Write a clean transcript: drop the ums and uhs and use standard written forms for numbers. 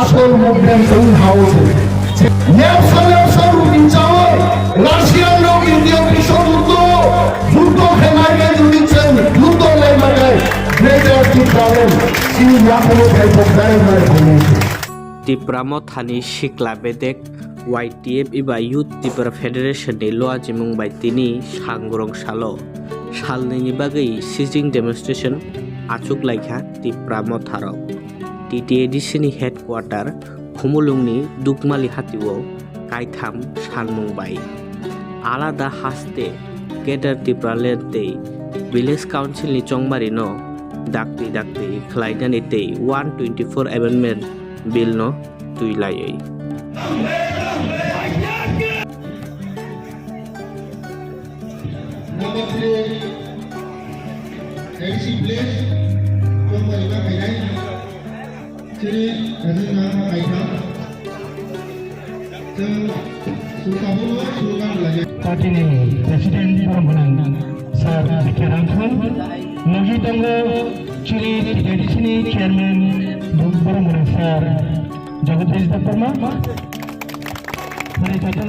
আসল মুভমেন্ট এই হাউসে নেপসা রুটিন চাওয়া রাশিয়ান লোক ইন্ডিয়া বিশ্বযুদ্ধ যুদ্ধ খেলায় জুড়িয়েছেন যুদ্ধ লেমাগায় গ্রেটার টিপ্রামেন চিন লাখনো ভাইপো বেড়ে বলেছে টিপ্রামো Thani শিকলা বেদেক YTF iba Youth Tipra Federation ni loa jimung bai tini sangrong salo salni ni bagai sitting demonstration achuk laikha Tipramo tharok TTADC ni headquarter Khumulung ni Dukmali hatiwo kaitham sanmung bai alada haste Greater Tipra lente village council ni chongmari no dakti khlainani tei 124 amendment bill no tuilai Number 3, ADC place, kembali ke Kaidai. Jadi, dari nama Kaidai, suka belajar. Parti ini Presiden Perempuan Sir Kiran Khan, Nogi Tanggo, Ciri di sini Chairman Perempuan Sir Jagat Rizal Perma. Mari kita